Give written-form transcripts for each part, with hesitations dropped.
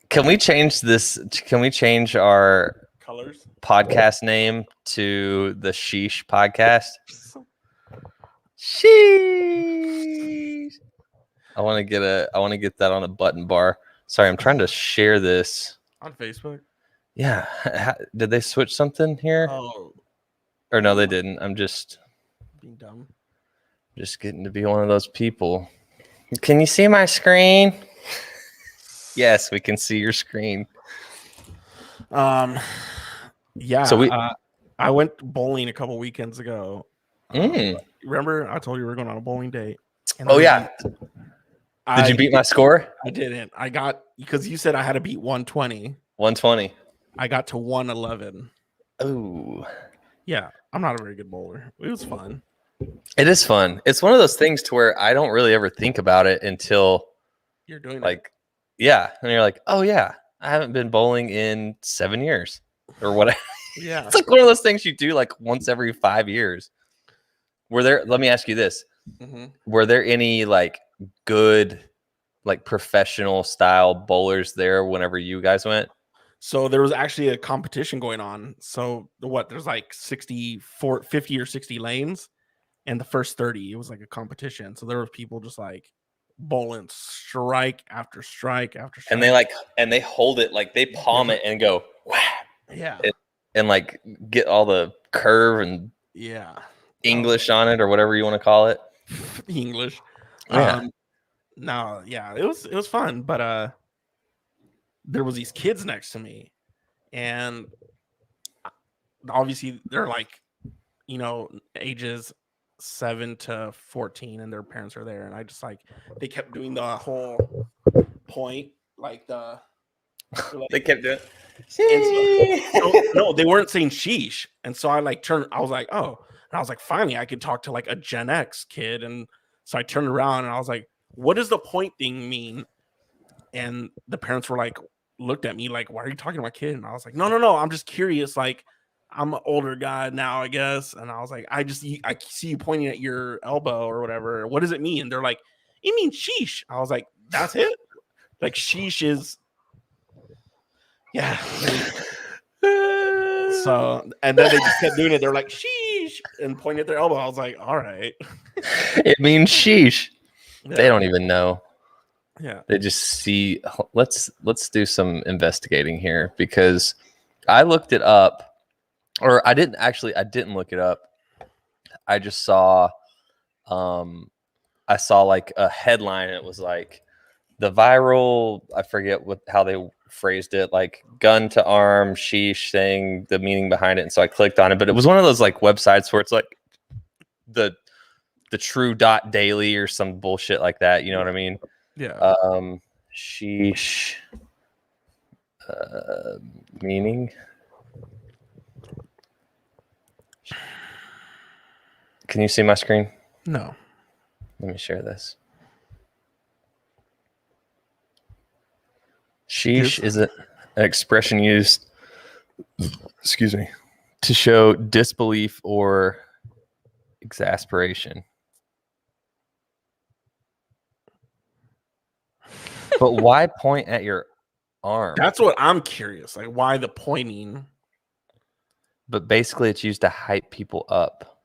Can we change this? Can we change our Colors. podcast name to the Sheesh Podcast? Sheesh. I want to get that on a button bar. Sorry, I'm trying to share this On Facebook. Yeah. Did they switch something here? Oh, Or no, they didn't. I'm just being dumb. getting to be one of those people. Can you see my screen? Yes, we can see your screen. Yeah. So I went bowling a couple weekends ago. Remember, I told you we were going on a bowling date. And yeah. Did you beat my score? I didn't. I got, because you said I had to beat 120. 120. I got to 111. Oh. Yeah, I'm not a very good bowler. It was fun. It is fun. It's one of those things to where I don't really ever think about it until you're doing like, yeah. And you're like, oh yeah, I haven't been bowling in 7 years or whatever. Yeah. It's like one of those things you do like once every 5 years. Let me ask you this. Mm-hmm. Were there any like good, like professional style bowlers there whenever you guys went? So there was actually a competition going on. So there's like 50 or 60 lanes, and the first 30, it was like a competition. So there were people just like bowling strike after strike after strike. And they hold it, like they palm it and go, wow. Yeah. And like get all the curve and English on it or whatever you want to call it. English. Yeah. No, yeah, it was fun, but there was these kids next to me, and obviously they're like, ages 7 to 14, and their parents are there, and I just like, they kept doing the whole point, like they kept doing no, they weren't saying sheesh, and so I like turned, I was like, oh, and I was like, finally I could talk to like a Gen X kid, and so I turned around and I was like, what does the point thing mean? And the parents were like, looked at me like, why are you talking to my kid? And I was like, no, I'm just curious, like I'm an older guy now, I guess. And I was like, I see you pointing at your elbow or whatever. What does it mean? And they're like, it means sheesh. I was like, that's it? Like sheesh is, yeah. So, and then they just kept doing it. They're like, sheesh, and pointing at their elbow. I was like, all right. It means sheesh. Yeah. They don't even know. Yeah. They just see. Let's do some investigating here, because I looked it up, or I didn't look it up. I just saw, I saw like a headline. And it was like the viral, I forget how they phrased it, like gun to arm sheesh, saying the meaning behind it. And so I clicked on it, but it was one of those like websites where it's like the true.daily or some bullshit like that. You know what I mean? Yeah. Sheesh meaning. Can you see my screen? No. Let me share this. Sheesh is an expression used, excuse me, to show disbelief or exasperation. But why point at your arm? That's what I'm curious. Like, why the pointing? But basically, it's used to hype people up.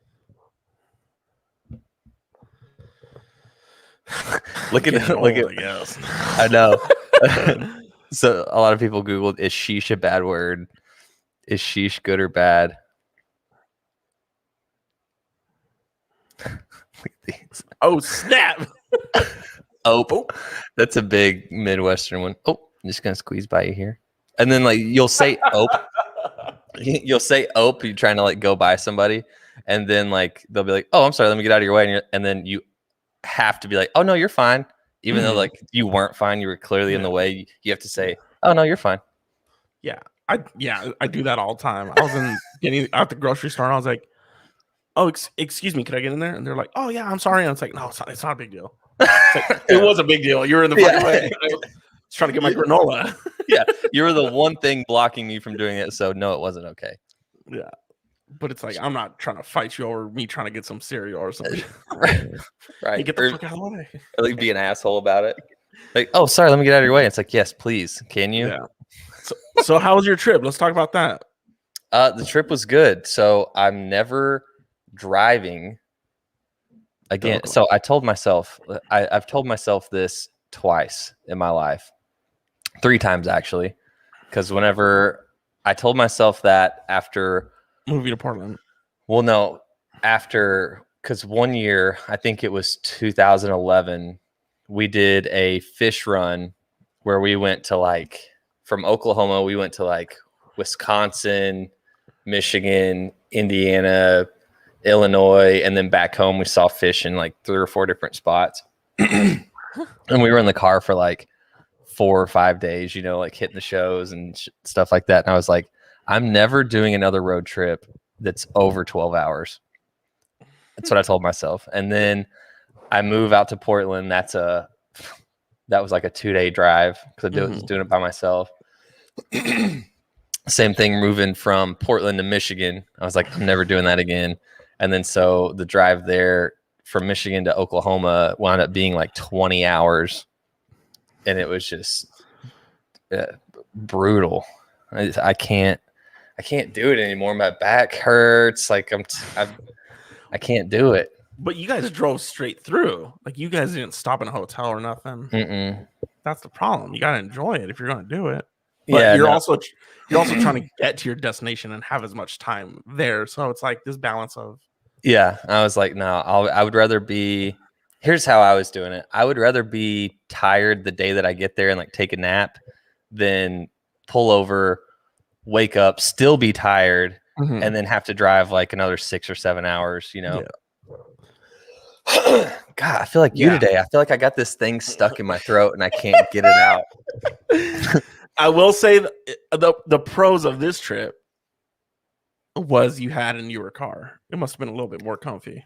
Look at. Yes. I know. So a lot of people Googled, is sheesh a bad word? Is sheesh good or bad? Look at these. Oh, snap. Oh, that's a big Midwestern one. Oh, I'm just going to squeeze by you here. And then like you'll say ope. You'll say ope. You're trying to like go by somebody. And then like they'll be like, oh, I'm sorry, let me get out of your way. And then you have to be like, oh, no, you're fine. Even though like you weren't fine, you were clearly in the way. You have to say, oh, no, you're fine. Yeah, I do that all the time. I was getting out the grocery store and I was like, oh, excuse me, could I get in there? And they're like, oh yeah, I'm sorry. And it's like, no, it's not a big deal. Like, it was a big deal. You were in the fucking way. I was trying to get my granola. Yeah, you were the one thing blocking me from doing it. So no, it wasn't okay. Yeah. But it's like, I'm not trying to fight you over me trying to get some cereal or something. Right. You get the fuck out of the way. Or like be an asshole about it. Like, oh, sorry, let me get out of your way. It's like, yes, please. Can you? Yeah. So how was your trip? Let's talk about that. The trip was good. So I'm never driving again. Okay. So I told myself, I've told myself this twice in my life, 3 times actually, because whenever I told myself that after, Movie to Portland. well, no, after, because one year, I think it was 2011, we did a fish run where we went to like, from Oklahoma, we went to like Wisconsin, Michigan, Indiana, Illinois, and then back home we saw fish in like 3 or 4 different spots. And we were in the car for like 4 or 5 days, you know, like hitting the shows and stuff like that. And I was like, I'm never doing another road trip that's over 12 hours. That's what I told myself. And then I move out to Portland. That was like a 2-day drive because I was doing it by myself. Same thing moving from Portland to Michigan. I was like, I'm never doing that again. And then so the drive there from Michigan to Oklahoma wound up being like 20 hours. And it was just brutal. I can't do it anymore. My back hurts. Like I can't do it. But you guys drove straight through. Like you guys didn't stop in a hotel or nothing. Mm-mm. That's the problem. You gotta enjoy it if you're gonna do it. But Yeah, you're no. also trying to get to your destination and have as much time there. So it's like this balance of Yeah, I was like, no, I would rather be. Here's how I was doing it. I would rather be tired the day that I get there and like take a nap than pull over, wake up, still be tired, and then have to drive like another 6 or 7 hours, you know? Yeah. God, I feel like you today. I feel like I got this thing stuck in my throat and I can't get it out. I will say the pros of this trip was you had a newer car. It must have been a little bit more comfy.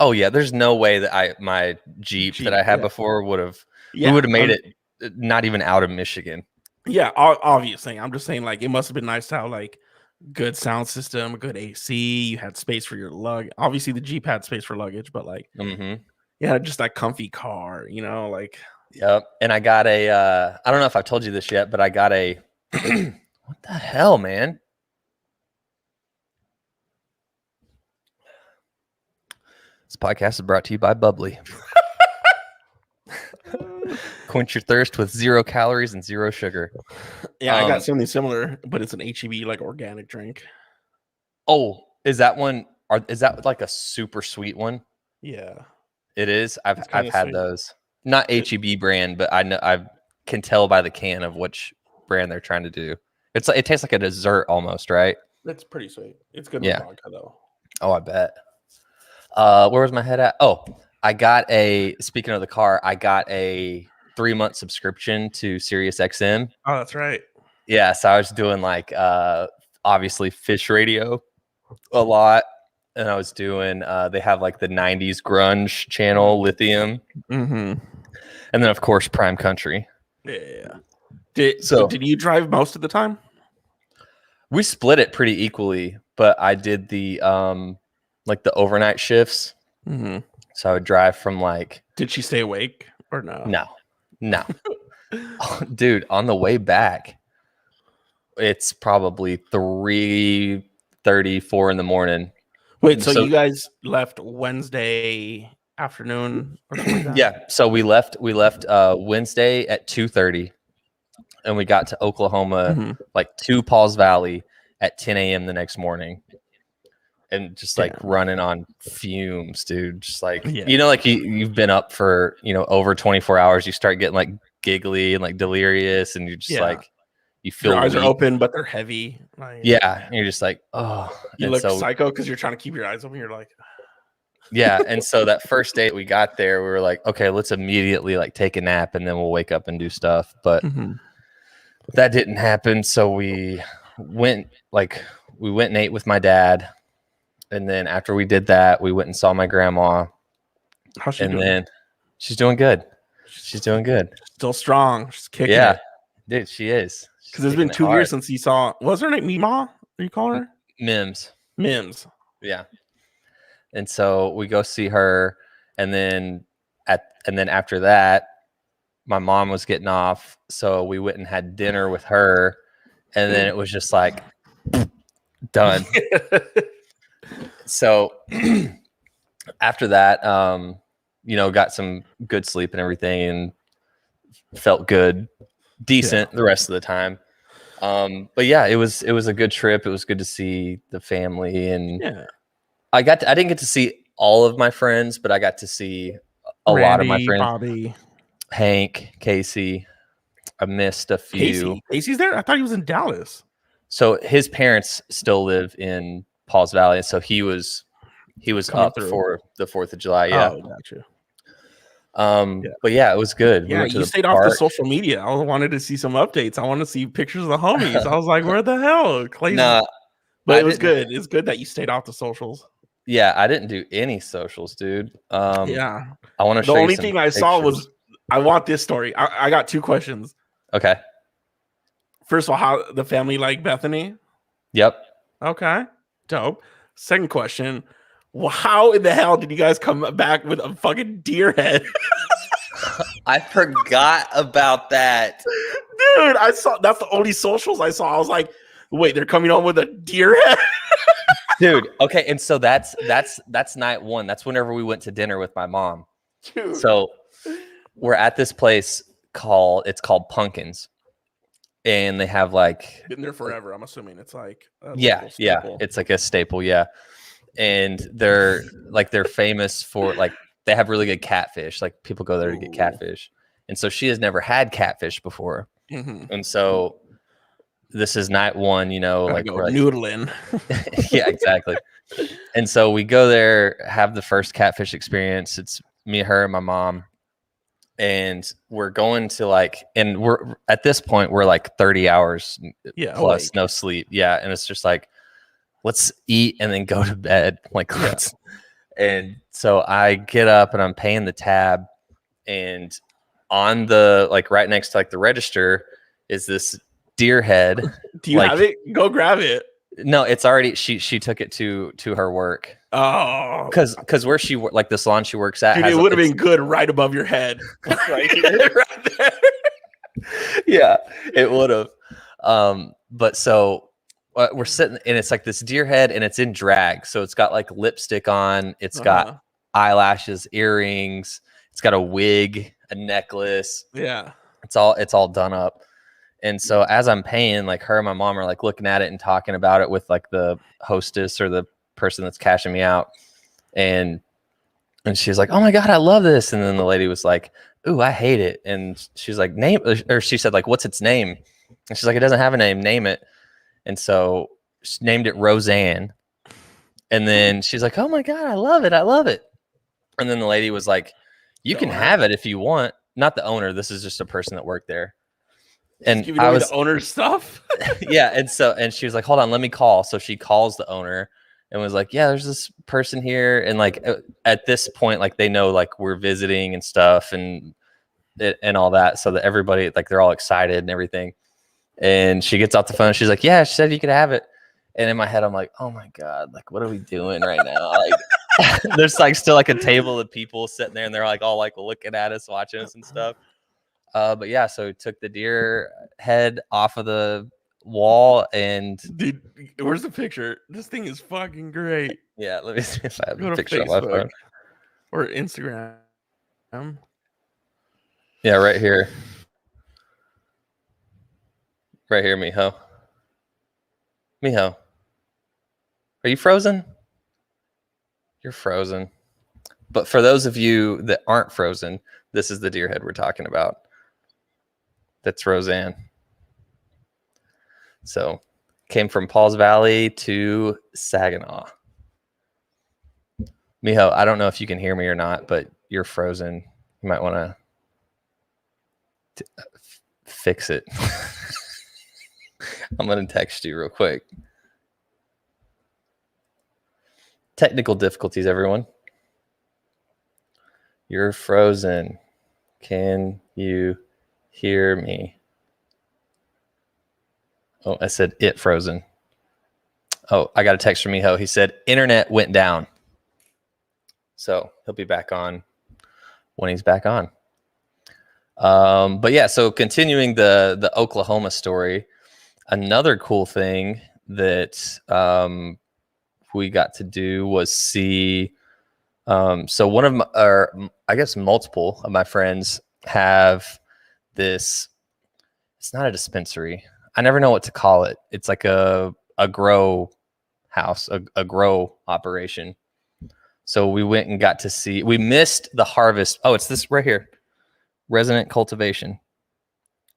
Oh yeah, there's no way that my Jeep that I had before would have we would have made it not even out of Michigan. Yeah, obviously. I'm just saying like it must have been nice to have like good sound system, good AC. You had space for your luggage. Obviously, the Jeep had space for luggage, but like, yeah, just that comfy car, you know, like. Yep. And I got a. I don't know if I've told you this yet, but I got a. What the hell, man? This podcast is brought to you by Bubbly. Quench your thirst with 0 calories and 0 sugar. Yeah, I got something similar, but it's an HEB like organic drink. Oh, is that one? Is that like a super sweet one? Yeah, it is. I've had sweet. Those. Not HEB brand, but I can tell by the can of which brand they're trying to do. It's like it tastes like a dessert almost, right? It's pretty sweet. It's good with vodka though. Oh, I bet. Where was my head at? Oh, I got speaking of the car, I got a 3-month subscription to Sirius XM. Oh, that's right. Yeah, so I was doing like obviously Fish Radio a lot, and I was doing they have like the 90s grunge channel, Lithium, and then of course Prime Country. Yeah. Did you drive most of the time? We split it pretty equally, but I did the like the overnight shifts. So I would drive from like. Did she stay awake or no? No. Dude, on the way back, it's probably 3:30, 4 in the morning. Wait, so you guys left Wednesday afternoon or something like that? Yeah, so we left Wednesday at 2:30, and we got to Oklahoma like to Pauls Valley at 10 a.m. the next morning. And just like running on fumes, dude. Just like, you know, like you've been up for, you know, over 24 hours. You start getting like giggly and like delirious, and you're just like, you feel your eyes are open, but they're heavy. Like, yeah. And you're just like, oh. You look psycho because you're trying to keep your eyes open. You're like, yeah. And so that first day we got there, we were like, okay, let's immediately like take a nap and then we'll wake up and do stuff. But that didn't happen. So we went and ate with my dad. And then after we did that, we went and saw my grandma. How's she doing? Then she's doing good. She's doing good. Still strong. She's kicking it. Dude, she is. Because it's been 2 years since you saw. What's her name? Mima? Are you calling her? Mims. Yeah. And so we go see her, and then after that, my mom was getting off, so we went and had dinner with her, and then it was just like done. So after that, got some good sleep and everything, and felt good, decent the rest of the time. But yeah, it was a good trip. It was good to see the family, and I didn't get to see all of my friends, but I got to see a lot of my friends. Bobby, Hank, Casey. I missed a few. Casey's there? I thought he was in Dallas. So his parents still live in Pauls Valley, so he was up for the 4th of July. Yeah. Oh, gotcha. But yeah, it was good. Yeah, you stayed off the social media. I wanted to see some updates. I want to see pictures of the homies. I was like, where the hell? Nah, but it was good. It's good that you stayed off the socials. Yeah, I didn't do any socials, dude. Yeah. I want to show you. The only thing I saw was, I want this story. I got 2 questions. Okay. First of all, how the family like Bethany? Yep. Okay. Dope. Second question. Well, how in the hell did you guys come back with a fucking deer head? I forgot about that. Dude, that's the only socials I saw. I was like, wait, they're coming on with a deer head? Dude, okay, and so that's night 1. That's whenever we went to dinner with my mom. Dude. So we're at this place called Pumpkins, and they have like been there forever. I'm assuming it's like it's like a staple, and they're famous for like they have really good catfish. Like people go there to get catfish, and so she has never had catfish before, and so this is night 1. Like we're like, noodling. Yeah, exactly. And so we go there, have the first catfish experience. It's me, her, and my mom. And we're going to and we're at this point, we're like 30 hours plus no sleep. Yeah. And it's just like, let's eat and then go to bed. And so I get up and I'm paying the tab, and on the right next to the register is this deer head. Do you have it? Go grab it. No, it's already she took it to her work. Oh, because where she the salon she works at, dude, it would have been good right above your head, right here, right there. Yeah, it would have. But so we're sitting, and it's like this deer head, and it's in drag, so it's got lipstick on, it's got eyelashes, earrings, it's got a wig, a necklace. Yeah, it's all done up. And so as I'm paying, her and my mom are looking at it and talking about it with the hostess or the person that's cashing me out. And she's like, oh my God, I love this. And then the lady was like, ooh, I hate it. And she's like, she said what's its name? And she's like, it doesn't have a name, name it. And so she named it Roseanne. And then she's like, oh my God, I love it. I love it. And then the lady was like, you can have it if you want. Not the owner. This is just a person that worked there. And I was the owner's stuff. Yeah. And she was like, hold on, let me call. So she calls the owner and was like, yeah, there's this person here. And at this point, they know we're visiting and stuff and all that. So that everybody, they're all excited and everything. And she gets off the phone. She's like, yeah, she said you could have it. And in my head, I'm like, oh my God, what are we doing right now? There's still a table of people sitting there, and they're all looking at us, watching us and stuff. But yeah, so we took the deer head off of the wall, and dude, where's the picture? This thing is fucking great. Yeah, let me see if I have a picture on my phone or Instagram. Yeah, right here, Miho. Are you frozen? You're frozen. But for those of you that aren't frozen, this is the deer head we're talking about. That's Roseanne. So came from Pauls Valley to Saginaw. Miho, I don't know if you can hear me or not, but you're frozen. You might want to fix it. I'm going to text you real quick. Technical difficulties, everyone. You're frozen. Can you hear me? Oh, I said it frozen. Oh, I got a text from Miho. He said internet went down. So he'll be back on when he's back on. But yeah, so continuing the Oklahoma story, another cool thing that we got to do was see. So one of my, or I guess multiple of my friends have this. It's not a dispensary. I never know what to call it. It's like a grow house, a grow operation. So we went and got to see. We missed the harvest. Oh, it's this right here. Resonant Cultivation.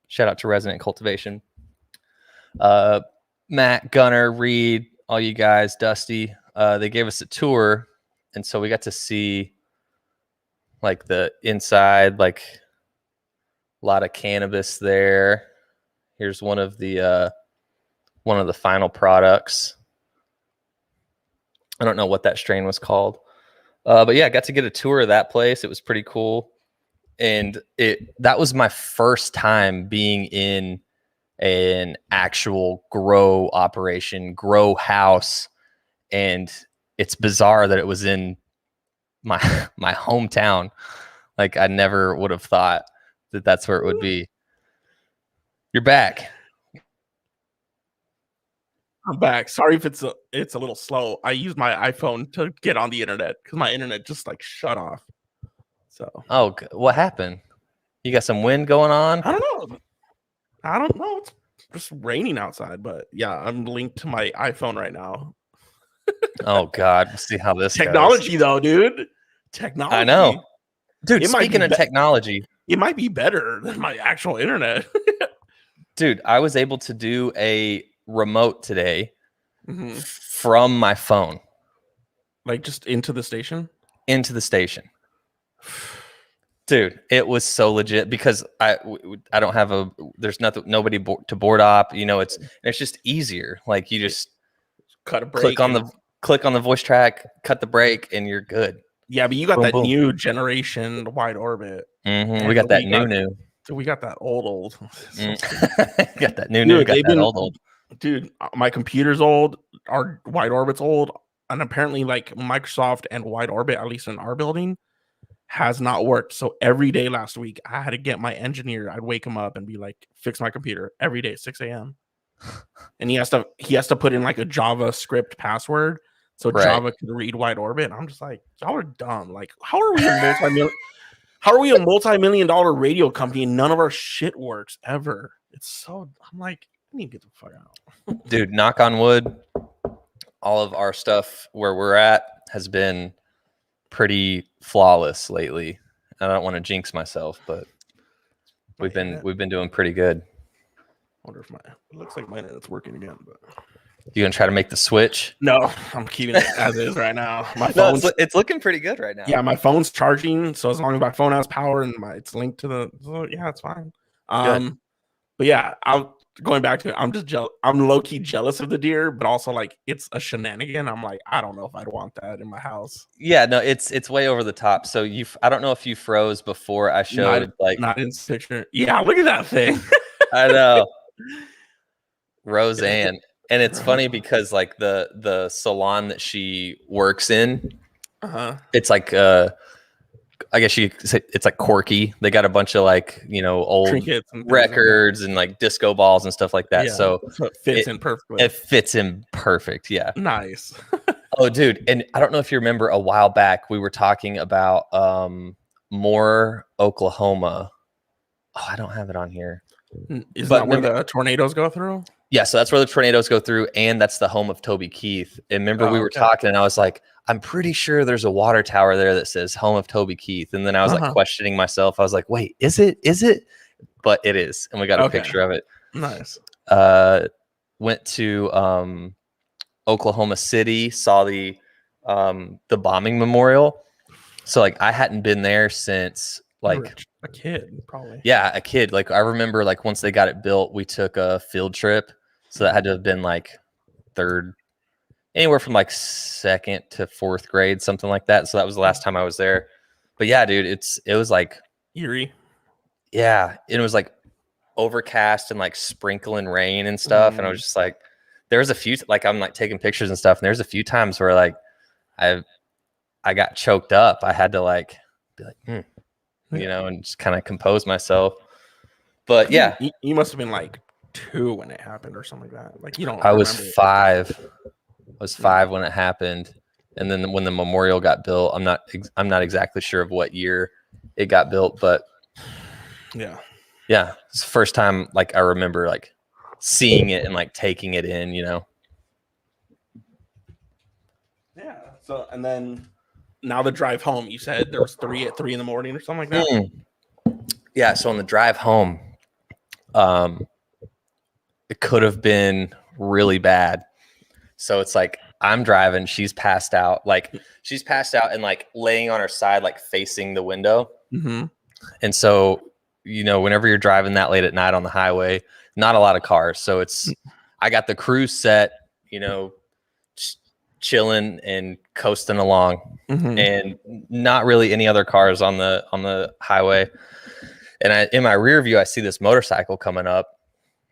Shout out to Resonant Cultivation. Matt, Gunner, Reed, all you guys, Dusty. They gave us a tour, and so we got to see like the inside, like a lot of cannabis there. Here's one of the final products. I don't know what that strain was called, but yeah, I got to get a tour of that place. It was pretty cool, and that was my first time being in an actual grow operation, grow house, and it's bizarre that it was in my hometown. Like I never would have thought that that's where it would be. You're back. I'm back. Sorry if it's a little slow. I use my iPhone to get on the internet because my internet just like shut off. So What happened? You got some wind going on? I don't know. It's just raining outside, but yeah, I'm linked to my iPhone right now. Oh God, we'll see how this technology goes. Though, dude. Technology. I know, dude. Speaking of technology, it might be better than my actual internet. Dude, I was able to do a remote today from my phone. Like just into the station? Into the station. Dude, it was so legit because I don't have there's nobody to board op. You know, it's just easier. Like you just cut a break, click on the voice track, cut the break, and you're good. Yeah, but you got that new generation wide orbit. We got that new. We got that old. Got that new. Got that old. Dude, my computer's old. Our wide orbit's old, and apparently, like Microsoft and wide orbit, at least in our building, has not worked. So every day last week, I had to get my engineer. I'd wake him up and be like, "Fix my computer every day, 6 a.m." And he has to put in like a JavaScript password so Java can read wide orbit. And I'm just like, y'all are dumb. Like, how are we a multi-million-dollar radio company and none of our shit works ever? It's so. I'm like, I need to get the fuck out. Dude, knock on wood. All of our stuff where we're at has been pretty flawless lately. I don't want to jinx myself, but we've been doing pretty good. I wonder if it looks like my internet's working again, but you gonna try to make the switch? No, I'm keeping it as is right now. My phone, it's looking pretty good right now. Yeah, my phone's charging, so as long as my phone has power and it's linked to yeah, it's fine. But yeah, going back to it, I'm just I'm low key jealous of the deer, but also like it's a shenanigan. I'm like, I don't know if I'd want that in my house. Yeah, no, it's way over the top. So I don't know if you froze before I showed not in this picture. Yeah, look at that thing. I know. Roseanne. And it's funny because like the salon that she works in, it's like I guess it's like quirky. They got a bunch of like, you know, old records and like disco balls and stuff like that. Yeah, so it fits in perfectly. It fits in perfect. Yeah. Nice. Oh, dude. And I don't know if you remember a while back, we were talking about Moore, Oklahoma. Oh, I don't have it on here. Is that where the tornadoes go through? Yeah, so that's where the tornadoes go through, and that's the home of Toby Keith. And remember, we were talking, and I was like, I'm pretty sure there's a water tower there that says home of Toby Keith. And then I was like questioning myself. I was like, wait, is it? But it is. And we got a picture of it. Nice. Went to Oklahoma City, saw the bombing memorial. So like I hadn't been there since like a kid, probably. Yeah, a kid. Like I remember like once they got it built, we took a field trip. So that had to have been like anywhere from like 2nd to 4th grade, something like that. So that was the last time I was there. But yeah, dude, it was like eerie. Yeah. It was like overcast and like sprinkling rain and stuff. And I was just like, there was a few, like I'm like taking pictures and stuff. And there's a few times where like I got choked up. I had to like be like, you know, and just kind of compose myself. But yeah, you must have been like 2 when it happened or something like that. Like you don't. I was remember. 5. I was 5 when it happened, and then when the memorial got built, I'm not exactly sure of what year it got built, but yeah, it's the first time like I remember like seeing it and like taking it in, you know. Yeah. So and then now the drive home, you said there was 3 at 3 in the morning or something like that. Yeah. So on the drive home, it could have been really bad. So it's like I'm driving, she's passed out and like laying on her side, like facing the window. Mm-hmm. And so, you know, whenever you're driving that late at night on the highway, not a lot of cars. So I got the cruise set, you know, chilling and coasting along, and not really any other cars on the highway. And in my rear view, I see this motorcycle coming up,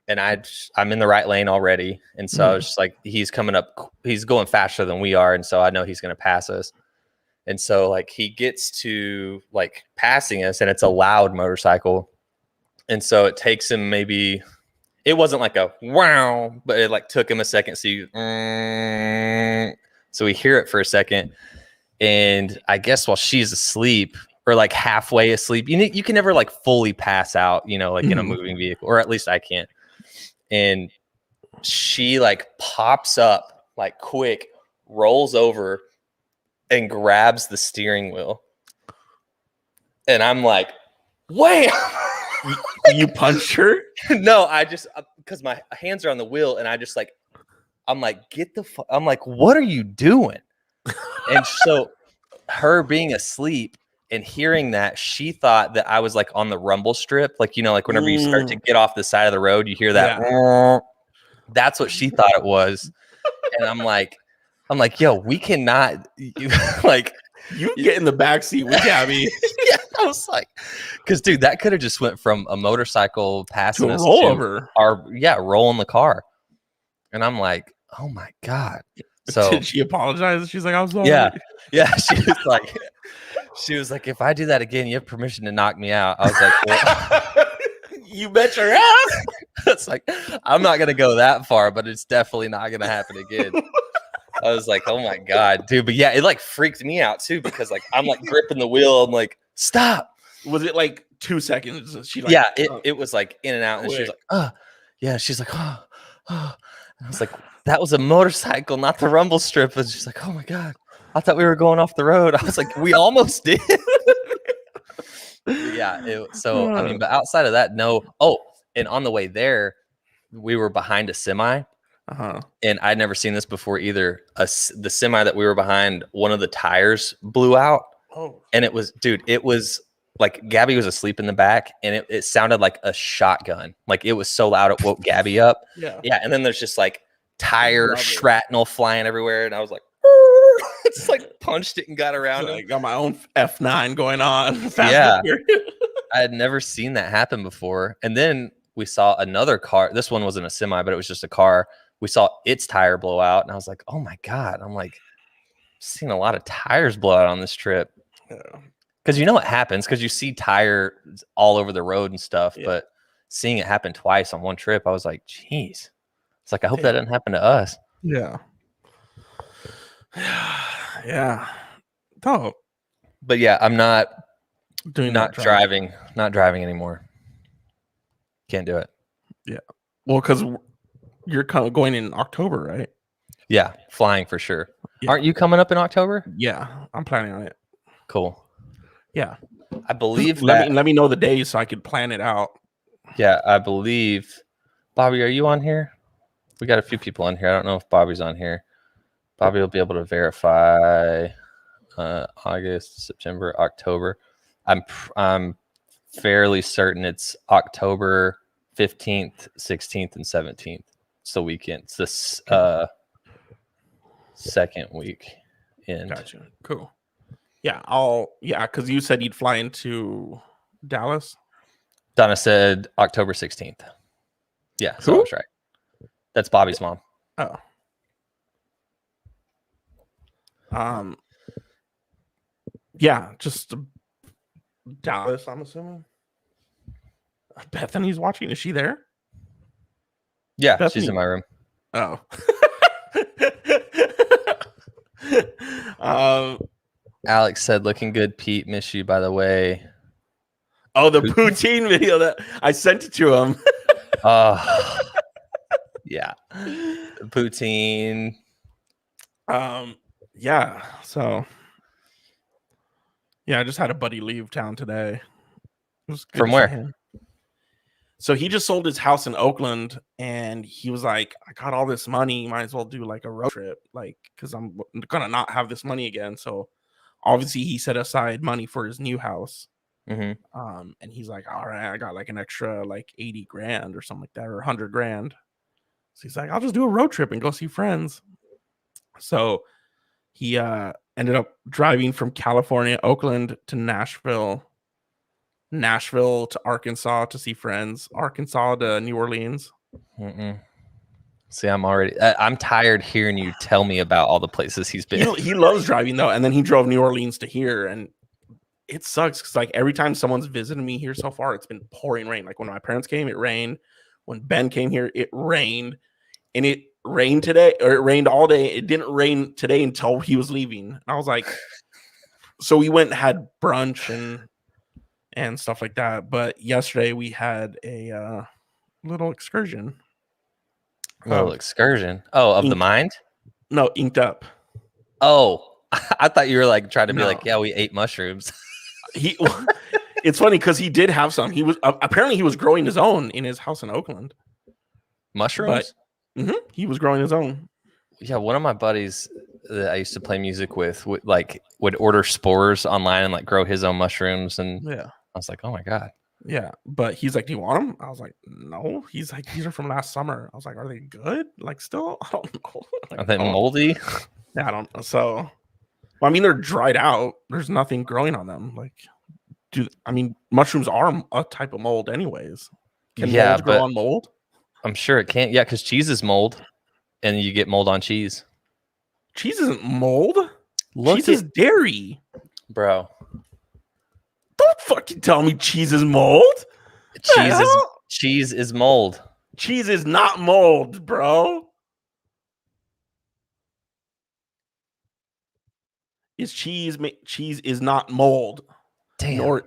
and I'm in the right lane already. And so I was just like, he's coming up, he's going faster than we are. And so I know he's going to pass us. And so like he gets to like passing us, and it's a loud motorcycle. And so it takes him it wasn't like a wow, but it like took him a second. So we hear it for a second. And I guess while she's asleep or like halfway asleep, you can never like fully pass out, you know, like in a moving vehicle, or at least I can't. And she like pops up like quick, rolls over and grabs the steering wheel. And I'm like, wham! You punched her? No, I just, because my hands are on the wheel, and I'm like, I'm like, what are you doing? And so her being asleep and hearing that, she thought that I was like on the rumble strip. Like, you know, like whenever you start to get off the side of the road, you hear that. Yeah. That's what she thought it was. And I'm like, yo, we cannot like. You get in the backseat with Gabby. Yeah, I was like, because dude, that could have just went from a motorcycle passing to a us rollover. Rolling the car. And I'm like, oh my God. So did she apologize? She's like, I'm sorry. Yeah. She was like, if I do that again, you have permission to knock me out. I was like, well, you bet your ass. It's like, I'm not gonna go that far, but it's definitely not gonna happen again. I was like, oh my God, dude. But yeah, it like freaked me out too, because like I'm like gripping the wheel. I'm like, stop. Was it like 2 seconds? She like, yeah, it was like in and out. And she was like, yeah. She's like, oh. And I was like, that was a motorcycle, not the rumble strip. And she's like, oh my God, I thought we were going off the road. I was like, we almost did. Yeah. So, I mean, but outside of that, no. Oh, and on the way there, we were behind a semi. And I'd never seen this before either. The semi that we were behind, one of the tires blew out. Oh. And it was like Gabby was asleep in the back, and it sounded like a shotgun. Like it was so loud it woke Gabby up. Yeah. And then there's just like tire shrapnel flying everywhere, and I was like, it's like punched it and got around it. I got my own F9 going on. Yeah. I had never seen that happen before. And then we saw another car. This one wasn't a semi, but it was just a car. We saw its tire blow out, and I was like, oh my God. I'm like, seen a lot of tires blow out on this trip. Because you know what happens, because you see tires all over the road and stuff. Yeah. But seeing it happen twice on one trip, I was like, geez. It's like, I hope that doesn't happen to us. Yeah. Yeah. Dope. But yeah, I'm not driving anymore. Can't do it. Yeah. Well, because you're going in October, right? Yeah, flying for sure. Yeah. Aren't you coming up in October? Yeah, I'm planning on it. Cool. Yeah, I believe. Let me know the days so I could plan it out. Yeah, I believe. Bobby, are you on here? We got a few people on here. I don't know if Bobby's on here. Bobby will be able to verify August, September, October. I'm fairly certain it's October 15th, 16th, and 17th. It's the weekend. It's this second week in. Gotcha. Cool. Yeah, because you said you'd fly into Dallas. Donna said October 16th. Yeah, so I was right. That's Bobby's mom. Oh. Yeah, just Dallas, I'm assuming. Bethany's watching. Is she there? Yeah, Bethany. she's in my room. Oh. Alex said, "Looking good, Pete. Miss you, by the way." Oh, the poutine video that I sent it to him. Yeah, poutine. Yeah. So, yeah, I just had a buddy leave town today. It was good From to see where? him. So he just sold his house in Oakland, and he was like, "I got all this money. Might as well do like a road trip, like, because I'm gonna not have this money again." So, obviously, he set aside money for his new house. And he's like, "All right, I got like an extra like 80 grand or something like that, or 100 grand." So he's like, "I'll just do a road trip and go see friends." So he ended up driving from California, Oakland to Nashville to Arkansas to see friends, Arkansas to New Orleans. See, I'm tired hearing you tell me about all the places he's been. He loves driving though, and then he drove New Orleans to here, and it sucks because like every time someone's visited me here so far, it's been pouring rain. Like when my parents came, it rained. When Ben came here, it rained, and it rained today, or it rained all day. It didn't rain today until he was leaving. And I was like, so we went and had brunch and stuff like that. But yesterday we had a little excursion. Excursion. Oh, of the mind? No, Inked Up. Oh, I thought you were like trying to be like, yeah, we ate mushrooms. It's funny because he did have some. He was apparently he was growing his own in his house in Oakland. Mushrooms? He was growing his own. Yeah, one of my buddies that I used to play music with would order spores online and like grow his own mushrooms, and yeah, I was like, oh my god. Yeah, but he's like, "Do you want them?" I was like, "No." He's like, "These are from last summer." I was like, "Are they good? Like, still? I don't know. Like, Are they moldy? Yeah, I don't know. So, well, I mean, they're dried out. There's nothing growing on them. Like, mushrooms are a type of mold, anyways. Can molds grow on mold? I'm sure it can't. Yeah, because cheese is mold, and you get mold on cheese. Cheese isn't mold. Cheese is dairy, bro. Don't fucking tell me cheese is mold. Cheese is mold. Cheese is not mold, bro. Cheese is not mold. Damn.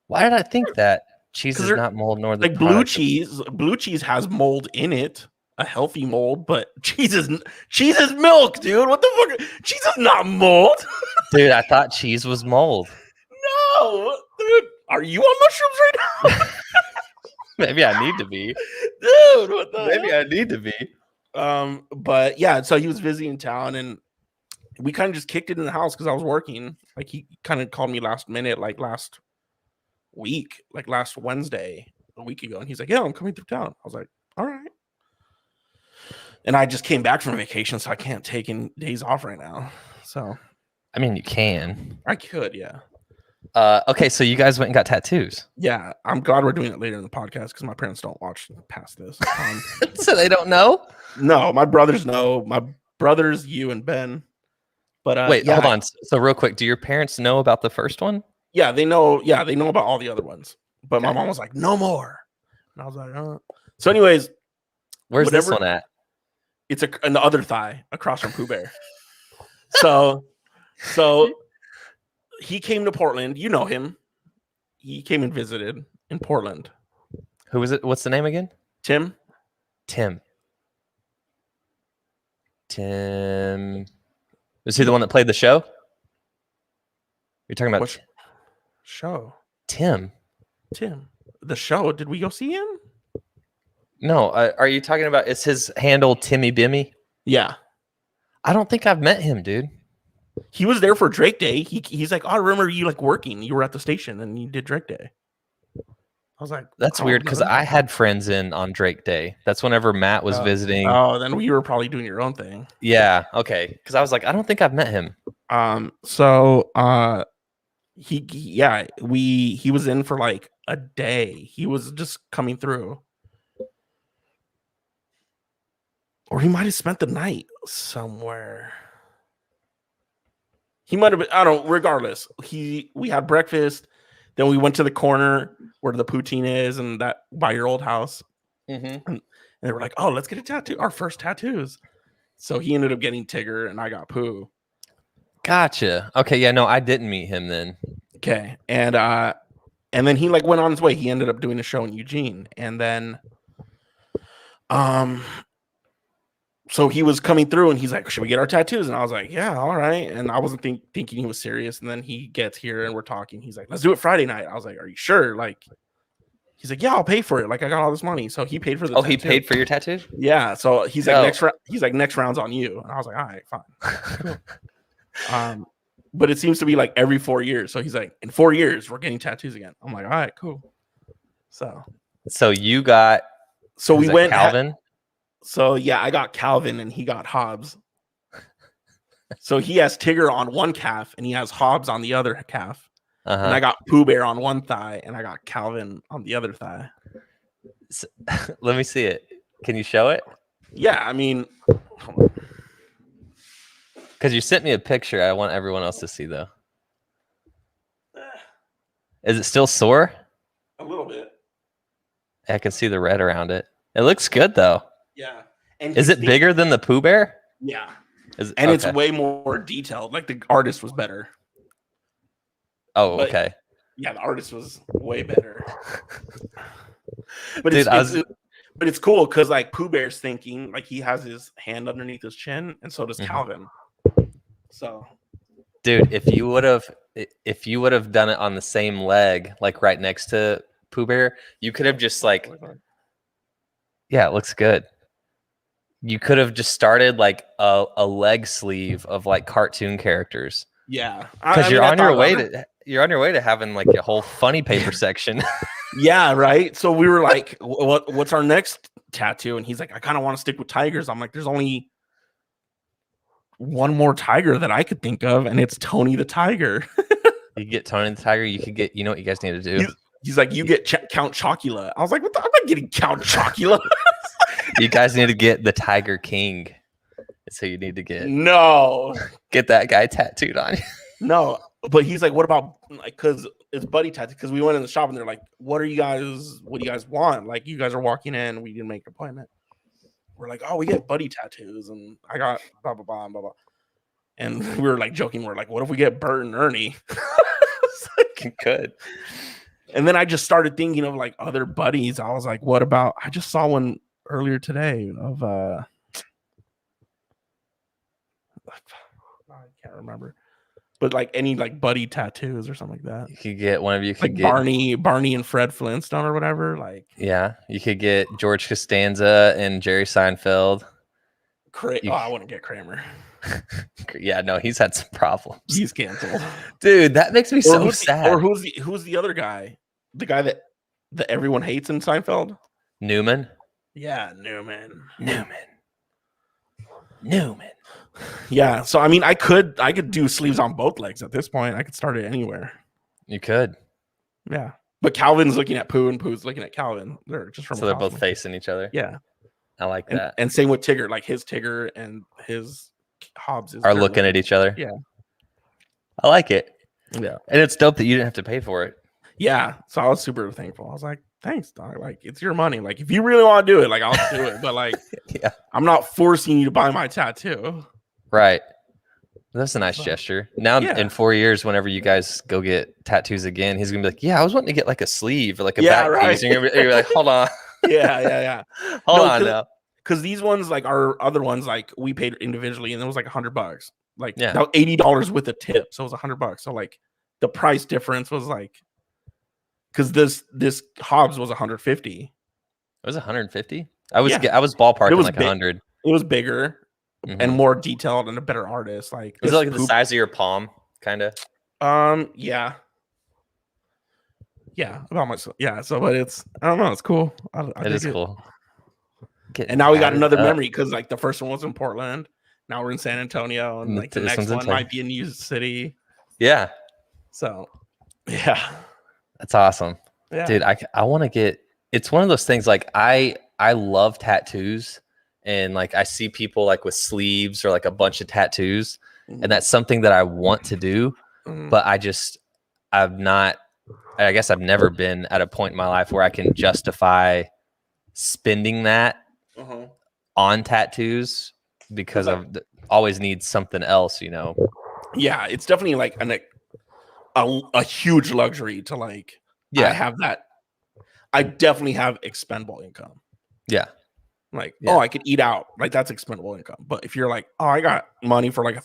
Why did I think that? Cheese is not mold, nor the like blue cheese. Blue cheese has mold in it, a healthy mold, but cheese is milk, dude. What the fuck? Cheese is not mold. Dude, I thought cheese was mold. No, dude. Are you on mushrooms right now? Maybe I need to be. Dude, what the Maybe hell? I need to be. But yeah, so he was visiting town, and we kind of just kicked it in the house because I was working. Like he kind of called me last minute, like last week, like last Wednesday, a week ago, and he's like, "Yeah, I'm coming through town." I was like, "All right." And I just came back from vacation, so I can't take any days off right now. So, I mean, you can. I could, yeah. Okay, so you guys went and got tattoos. Yeah, I'm glad we're doing it later in the podcast because my parents don't watch past this. So they don't know? No, my brothers know. My brothers, you and Ben. But wait, hold on. So real quick, do your parents know about the first one? Yeah, they know. Yeah, they know about all the other ones. But my mom was like, "No more," and I was like, So, anyways, where's this one at? It's in the other thigh across from Pooh Bear. So he came to Portland. You know him. He came and visited in Portland. Who was it? What's the name again? Tim. Was he the one that played the show? You're talking about what show? Tim. The show. Did we go see him? No. Are you talking about? Is his handle Timmy Bimmy? Yeah. I don't think I've met him, dude. He was there for Drake Day. He's like, "Oh, I remember you like working. You were at the station and you did Drake Day." I was like, "That's weird," because I had friends in on Drake Day. That's whenever Matt was visiting. Oh, then you were probably doing your own thing. Yeah. Okay. Because I was like, I don't think I've met him. He was in for like a day. He was just coming through. Or he might have spent the night somewhere. He might have been. I don't. Regardless, we had breakfast. Then we went to the corner where the poutine is, and that by your old house. And they were like, "Oh, let's get a tattoo. Our first tattoos." So he ended up getting Tigger, and I got Pooh. Gotcha. Okay, yeah, no, I didn't meet him then. Okay, and then he like went on his way. He ended up doing a show in Eugene, and then, so he was coming through, and he's like, "Should we get our tattoos?" And I was like, "Yeah, all right." And I wasn't thinking he was serious. And then he gets here, and we're talking. He's like, "Let's do it Friday night." I was like, "Are you sure?" Like, he's like, "Yeah, I'll pay for it. Like, I got all this money." So he paid for the. Oh, he paid for your tattoo? Yeah. So he's like, next round's on you. And I was like, "All right, fine." But it seems to be like every 4 years. So he's like, in 4 years, we're getting tattoos again. I'm like, all right, cool. So you got. So we went Calvin. So yeah, I got Calvin and he got Hobbs. So he has Tigger on one calf and he has Hobbs on the other calf. And I got Pooh Bear on one thigh and I got Calvin on the other thigh. So, let me see it. Can you show it? Yeah, I mean, because you sent me a picture. I want everyone else to see though. Is it still sore? A little bit. I can see the red around it. It looks good though. Yeah. And is it bigger than the Pooh Bear? Yeah. It's way more detailed. Like the artist was better. Oh, okay. Yeah, the artist was way better. But dude, but it's cool because like Pooh Bear's thinking, like he has his hand underneath his chin, and so does Calvin. So, dude, if you would have done it on the same leg, like right next to Pooh Bear, you could have just like, yeah, it looks good. You could have just started like a leg sleeve of like cartoon characters. Yeah, because you're on your way to having like a whole funny paper section. Yeah, right. So we were like, what's our next tattoo? And he's like, I kind of want to stick with tigers. I'm like, there's only one more tiger that I could think of, and it's Tony the Tiger. You get Tony the Tiger. You could get, you know what you guys need to do? He's like, you get Count Chocula. I was like, what I'm not getting Count Chocula. You guys need to get the Tiger King. That's who you need to get. No. Get that guy tattooed on you. No. But he's like, what about, like, because it's buddy tattoo. Because we went in the shop and they're like, what do you guys want? Like, you guys are walking in. We didn't make an appointment. We're like, oh, we get buddy tattoos. And I got blah, blah, blah, blah, blah. And we were like joking. We're like, what if we get Bert and Ernie? You could. And then I just started thinking of like other buddies. I was like, what about, I just saw one earlier today of, I can't remember. But like any like buddy tattoos or something like that. You could get one of you could like get Barney and Fred Flintstone or whatever. Like, yeah, you could get George Costanza and Jerry Seinfeld. I wouldn't get Kramer. Yeah, no, he's had some problems. He's canceled, dude. That makes me so sad. Or who's the other guy? The guy that everyone hates in Seinfeld? Newman. Yeah, Newman. Yeah, so I mean, I could do sleeves on both legs at this point. I could start it anywhere. You could. Yeah, but Calvin's looking at Pooh and Pooh's looking at Calvin. They're just from they're both facing each other. Yeah, I like that. And same with Tigger. Like his Tigger and his Hobbs are looking at each other. Yeah, I like it. Yeah, and it's dope that you didn't have to pay for it. Yeah, so I was super thankful. I was like, thanks, dog. Like, it's your money. Like, if you really want to do it, like, I'll do it. But like, yeah, I'm not forcing you to buy my tattoo. Right. That's a nice gesture. Now, in 4 years, whenever you guys go get tattoos again, he's gonna be like, "Yeah, I was wanting to get like a sleeve or like a back piece." And you're gonna be like, "Hold on." Yeah. Hold on now. Because these ones, like our other ones, like we paid individually, and it was like $100. Like, yeah, now $80 with a tip, so it was $100. So like, the price difference was like, because this Hobbs was 150. It was 150. I was ballparking like 100. It was bigger and more detailed and a better artist. Like, is it like the size of your palm, kind of? Yeah, about myself. Yeah, so but it's, I don't know, it's cool. It is cool. And now we got another memory because like the first one was in Portland. Now we're in San Antonio, and like the next one might be in New City. Yeah. So, yeah, that's awesome. Yeah, dude. I want to get. It's one of those things. Like I love tattoos, and like I see people like with sleeves or like a bunch of tattoos, and that's something that I want to do, but I guess I've never been at a point in my life where I can justify spending that on tattoos because always need something else, you know. Yeah, it's definitely like a huge luxury to like. Yeah, I have that. I definitely have expendable income. Yeah. Like, oh, I could eat out. Like, that's expendable income. But if you're like, oh, I got money for like a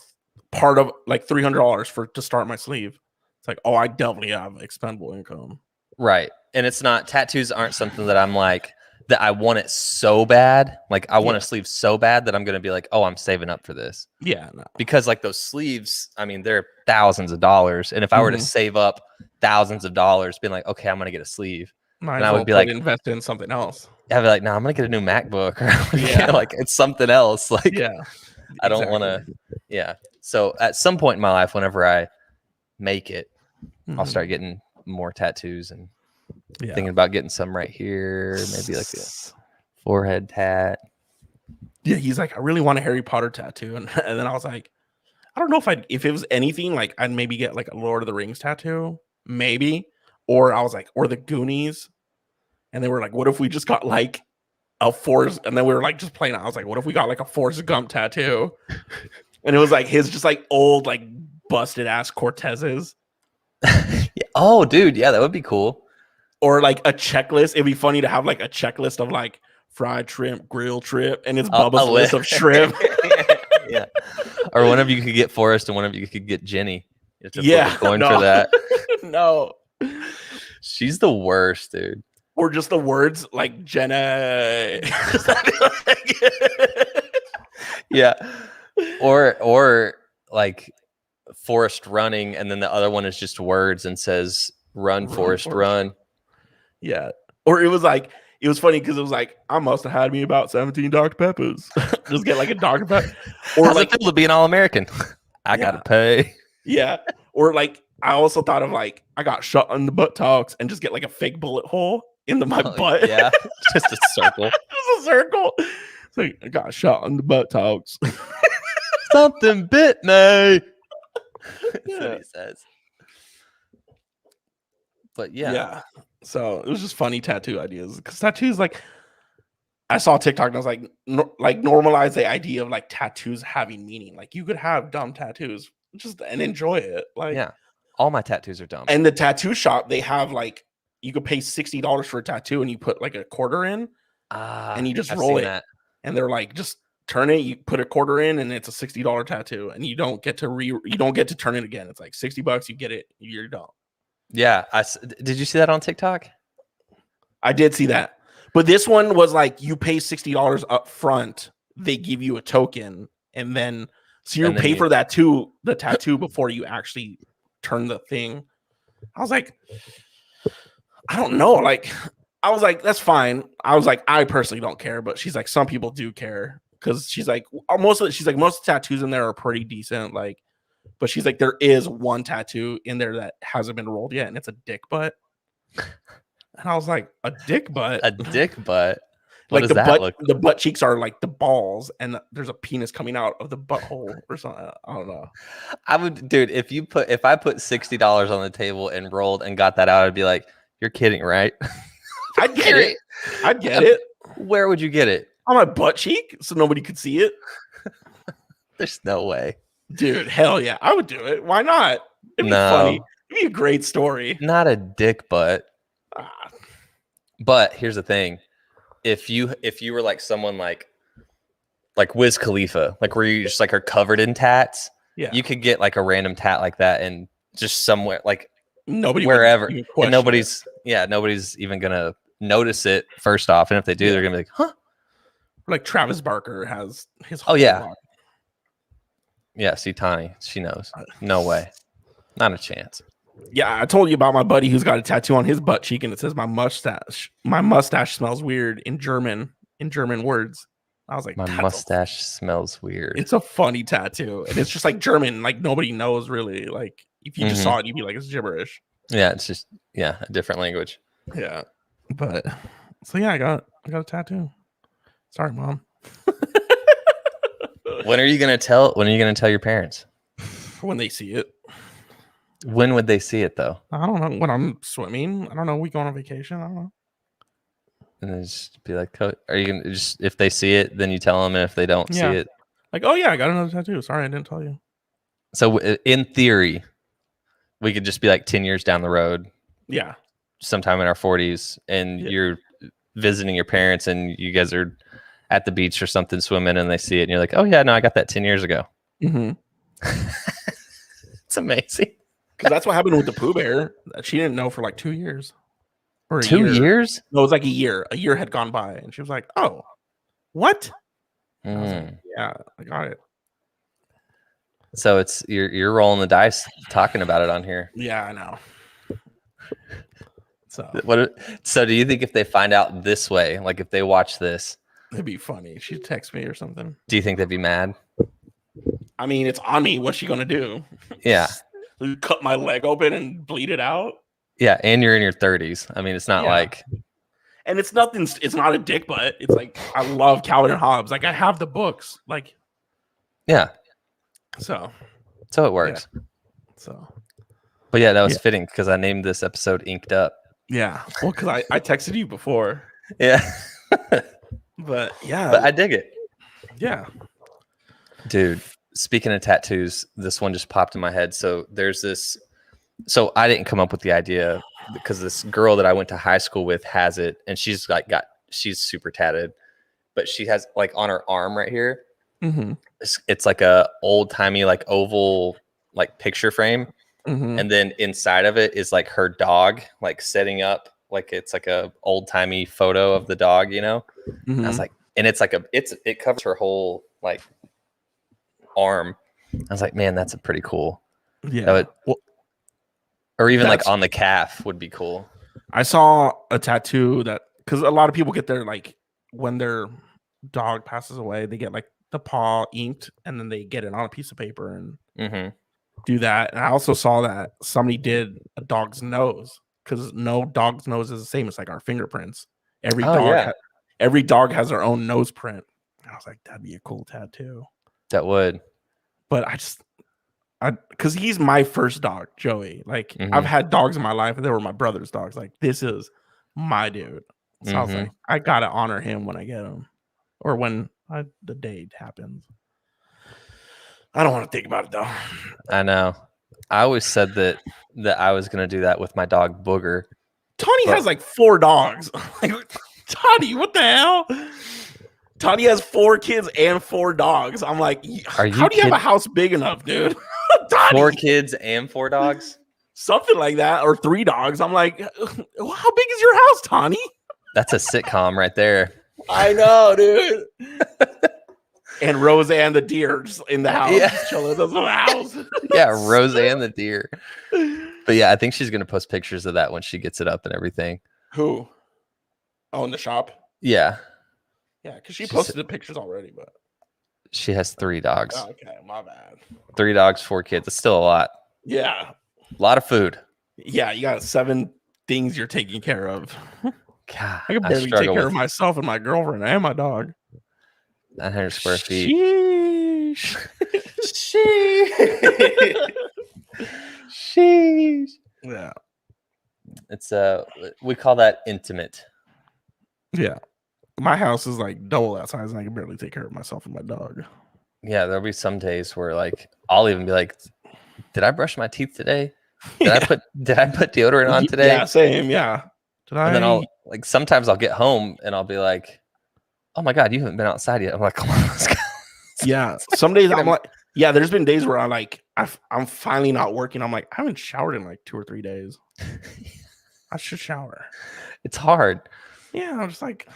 part of like $300 to start my sleeve, it's like, oh, I definitely have expendable income. Right. And it's not, tattoos aren't something that I'm like, that I want it so bad. Like, I want a sleeve so bad that I'm going to be like, oh, I'm saving up for this. Yeah. No. Because like those sleeves, I mean, they're thousands of dollars. And if I were to save up thousands of dollars, being like, okay, I'm going to get a sleeve. And I would be like, invest in something else. I'd be like, no, I'm going to get a new MacBook. Or like, it's something else. Like, I don't want to. Yeah. So at some point in my life, whenever I make it, I'll start getting more tattoos and thinking about getting some right here. Maybe like a forehead tat. Yeah. He's like, I really want a Harry Potter tattoo. And then I was like, I don't know if it was anything, like I'd maybe get like a Lord of the Rings tattoo, maybe. Or I was like, or the Goonies. And they were like, what if we just got like a Forrest? And then we were like just playing. I was like, what if we got like a Forrest Gump tattoo? And it was like his just like old, like busted ass Cortezes. Oh, dude. Yeah, that would be cool. Or like a checklist. It'd be funny to have like a checklist of like fried shrimp, grill trip, and it's Bubba's list of shrimp. Yeah. Or one of you could get Forrest and one of you could get Jenny. You have to flip a coin for that. No. She's the worst, dude. Or just the words like Jenna. Yeah. Or like Forrest running, and then the other one is just words and says run Forrest run. Yeah. Or it was funny because it was like, I must have had me about 17 Dr. Peppers. Just get like a Dr. Pepper. Or how's like it feel to be an All-American? I gotta pay. Yeah. Or like I also thought of like I got shot in the butt talks and just get like a fake bullet hole into my butt. Yeah. Just a circle. Just a circle. It's like I got shot in the butt talks. Something bit me. That's what he says. But yeah. So it was just funny tattoo ideas because tattoos, like I saw TikTok and I was like, like normalize the idea of like tattoos having meaning. Like you could have dumb tattoos just and enjoy it. Like, yeah, all my tattoos are dumb. And the tattoo shop, they have like you could pay $60 for a tattoo and you put like a quarter in and you just roll it. That. And they're like, just turn it. You put a quarter in and it's a $60 tattoo and you don't get to turn it again. It's like $60. You get it. You're done. Yeah. Did you see that on TikTok? I did see that. But this one was like you pay $60 up front. They give you a token. And then so you pay for that too, the tattoo before you actually turn the thing. I was like, I don't know. Like, I was like, that's fine. I was like, I personally don't care. But she's like, some people do care. Because she's like, most of the tattoos in there are pretty decent. Like, but she's like, there is one tattoo in there that hasn't been rolled yet, and it's a dick butt. And I was like, a dick butt? A dick butt? Like the butt cheeks are like the balls, and there's a penis coming out of the butthole or something. I don't know. I would, dude. If I put $60 on the table and rolled and got that out, I'd be like, you're kidding, right? I'd get it. I'd get it. Where would you get it? On my butt cheek, so nobody could see it. There's no way, dude. Hell yeah, I would do it. Why not? It'd be funny. It'd be a great story. Not a dick butt. But here's the thing: if you were like someone like Wiz Khalifa, like where you just like are covered in tats, you could get like a random tat like that and just somewhere like wherever, and nobody's even gonna notice it first off, and if they do, they're gonna be like, huh. Like Travis Barker has his whole block. Yeah, see Tani, she knows. No way. Not a chance. Yeah, I told you about my buddy who's got a tattoo on his butt cheek and it says my mustache smells weird in German words. I was like, my mustache smells weird. It's a funny tattoo. And it's just like German, like nobody knows really. Like if you just saw it, you'd be like, it's gibberish. Yeah, it's just a different language. Yeah. But so yeah, I got a tattoo. Sorry, Mom. When are you gonna tell your parents? when they see it. When would they see it though? I don't know. When I'm swimming, I don't know. We go on a vacation. I don't know. And then just be like, are you gonna just if they see it, then you tell them, and if they don't see it, like, oh yeah, I got another tattoo. Sorry, I didn't tell you. So in theory, we could just be like 10 years down the road. Yeah. Sometime in our 40s, and you're visiting your parents, and you guys are at the beach or something swimming, and they see it, and you're like, oh yeah, no, I got that 10 years ago. Mm-hmm. It's amazing. Because that's what happened with the Pooh Bear. She didn't know for like 2 years. Or 2 years? No, it was like a year. A year had gone by, and she was like, "Oh, what?" I was like, yeah, I got it. So it's you're rolling the dice talking about it on here. Yeah, I know. So do you think if they find out this way, like if they watch this, it'd be funny? She'd text me or something. Do you think they'd be mad? I mean, it's on me. What's she gonna do? Yeah. Cut my leg open and bleed it out? Yeah, and you're in your 30s. I mean, it's not like... And it's nothing... It's not a dick butt. It's like, I love Calvin and Hobbes. Like, I have the books. Like... Yeah. So it works. Yeah. So... But yeah, that was fitting because I named this episode Inked Up. Yeah. Well, because I texted you before. Yeah. But yeah. But I dig it. Yeah. Dude, speaking of tattoos, this one just popped in my head. So there's this... So I didn't come up with the idea because this girl that I went to high school with has it, and she's like she's super tatted, but she has like on her arm right here. Mm-hmm. It's like a old timey like oval like picture frame, and then inside of it is like her dog like setting up like it's like a old timey photo of the dog, you know. I was like, and it's like it covers her whole like arm. I was like, man, that's a pretty cool. Yeah. Or even like on the calf would be cool. I saw a tattoo that because a lot of people get their like when their dog passes away, they get like the paw inked and then they get it on a piece of paper and do that. And I also saw that somebody did a dog's nose because no dog's nose is the same. It's like our fingerprints. Every dog has their own nose print. And I was like, that'd be a cool tattoo. That would. But because he's my first dog, Joey. Like I've had dogs in my life, and they were my brother's dogs. Like this is my dude. So I was like, I gotta honor him when I get him, or when the date happens. I don't want to think about it though. I know. I always said that I was gonna do that with my dog Booger. Tawny has like 4 dogs. Like Tawny, what the hell? Tawny has 4 kids and 4 dogs. I'm like, how do you have a house big enough, dude? 4 kids and 4 dogs? Something like that, or 3 dogs. I'm like, how big is your house, Tawny? That's a sitcom right there. I know, dude. And Roseanne the deer just in the house, chilling in the house. Yeah, Roseanne the deer. But yeah, I think she's gonna post pictures of that when she gets it up and everything. Who? Oh, in the shop? Yeah. Yeah, because she posted the pictures already, but she has 3 dogs. Oh, okay, my bad. 3 dogs, 4 kids. It's still a lot. Yeah. A lot of food. Yeah, you got 7 things you're taking care of. God, I can barely take care of myself and my girlfriend and my dog. 900 square feet. Sheesh. Sheesh. Yeah. It's we call that intimate. Yeah. My house is like double that size and I can barely take care of myself and my dog. Yeah, there'll be some days where like I'll even be like, did I brush my teeth today? Did I put deodorant on today? Yeah, same. Yeah. And then I'll like sometimes I'll get home and I'll be like, oh my God, you haven't been outside yet. I'm like, come on, let's go. Yeah. Some days I'm like, yeah, there's been days where I'm finally not working. I'm like, I haven't showered in like 2 or 3 days. I should shower. It's hard. Yeah, I'm just like,